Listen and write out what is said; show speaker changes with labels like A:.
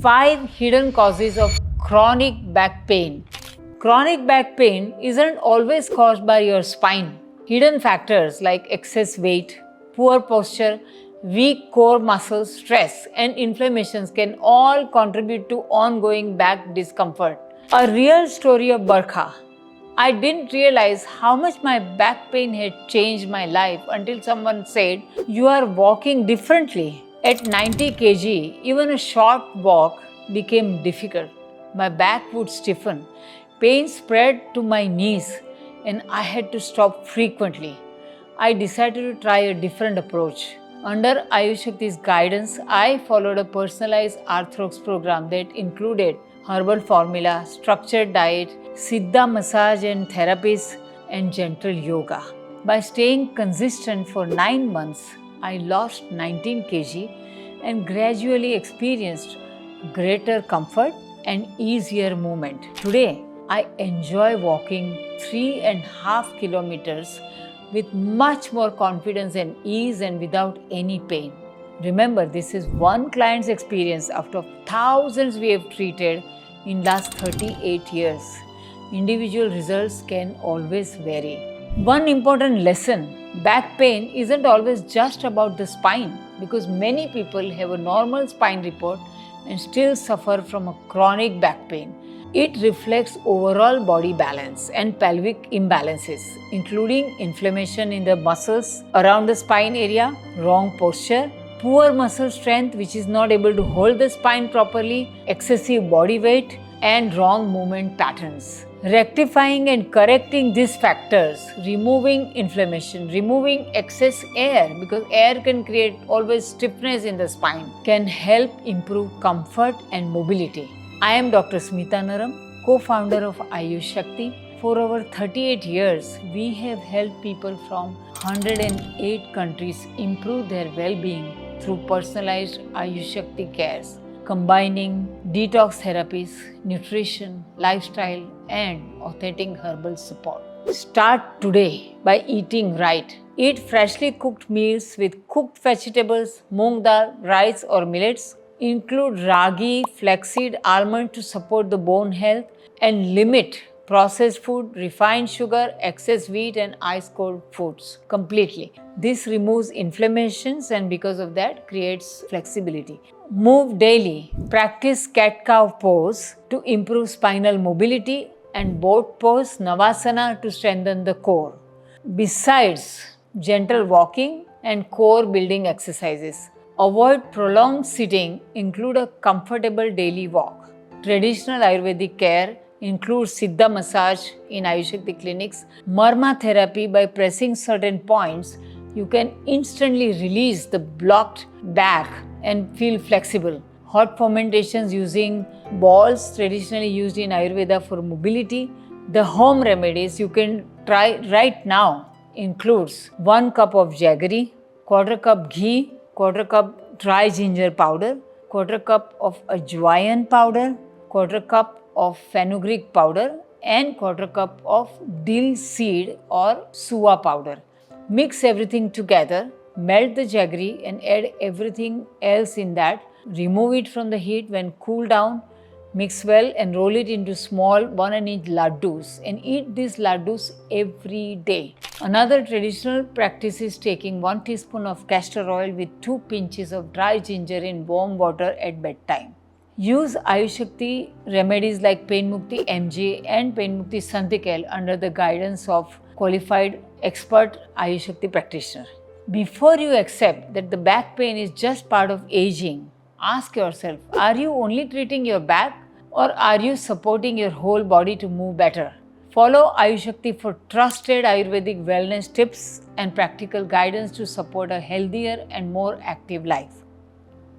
A: 5 hidden causes of chronic back pain. Chronic back pain isn't always caused by your spine. Hidden factors like excess weight, poor posture, weak core muscles, stress, and inflammations can all contribute to ongoing back discomfort. A real story of Barkha. I didn't realize how much my back pain had changed my life until someone said, "You are walking differently." At 90 kg, even a short walk became difficult. My back would stiffen, pain spread to my knees, and I had to stop frequently. I decided to try a different approach. Under Ayush Shakti's guidance, I followed a personalized Arthrox program that included herbal formula, structured diet, Siddha massage and therapies, and gentle yoga. By staying consistent for 9 months, I lost 19 kg and gradually experienced greater comfort and easier movement. Today, I enjoy walking 3.5 kilometers with much more confidence and ease and without any pain. Remember, this is one client's experience out of thousands we have treated in last 38 years. Individual results can always vary. One important lesson, back pain isn't always just about the spine because many people have a normal spine report and still suffer from a chronic back pain. It reflects overall body balance and pelvic imbalances, including inflammation in the muscles around the spine area, wrong posture, poor muscle strength which is not able to hold the spine properly, excessive body weight, and wrong movement patterns. Rectifying and correcting these factors, removing inflammation, removing excess air because air can create always stiffness in the spine, can help improve comfort and mobility. I am Dr. Smita Naram, co-founder of Ayush Shakti. For over 38 years, we have helped people from 108 countries improve their well-being through personalized Ayush Shakti cares, combining detox therapies, nutrition, lifestyle, and authentic herbal support. Start today by eating right. Eat freshly cooked meals with cooked vegetables, moong dal, rice, or millets. Include ragi, flaxseed, almond to support the bone health, and limit processed food, refined sugar, excess wheat, and ice-cold foods completely. This removes inflammations and because of that creates flexibility. Move daily. Practice cat-cow pose to improve spinal mobility and boat pose, Navasana to strengthen the core. Besides gentle walking and core building exercises, avoid prolonged sitting, include a comfortable daily walk. Traditional Ayurvedic care includes Siddha massage in Ayush Shakti clinics, Marma therapy. By pressing certain points, you can instantly release the blocked back and feel flexible. Hot fomentations using balls traditionally used in Ayurveda for mobility. The home remedies you can try right now includes 1 cup of jaggery, quarter cup ghee, quarter cup dry ginger powder, quarter cup of ajwain powder, quarter cup of fenugreek powder, and quarter cup of dill seed or suwa powder. Mix everything together, melt the jaggery and add everything else in that. Remove it from the heat when cool down. Mix well and roll it into small 1-inch laddus and eat these laddus every day. Another traditional practice is taking 1 teaspoon of castor oil with 2 pinches of dry ginger in warm water at bedtime. Use Ayush Shakti remedies like Pain Mukti MJ and Pain Mukti Santikel under the guidance of qualified expert Ayush Shakti practitioner. Before you accept that the back pain is just part of aging, ask yourself, are you only treating your back or are you supporting your whole body to move better? Follow Ayush Shakti for trusted Ayurvedic wellness tips and practical guidance to support a healthier and more active life.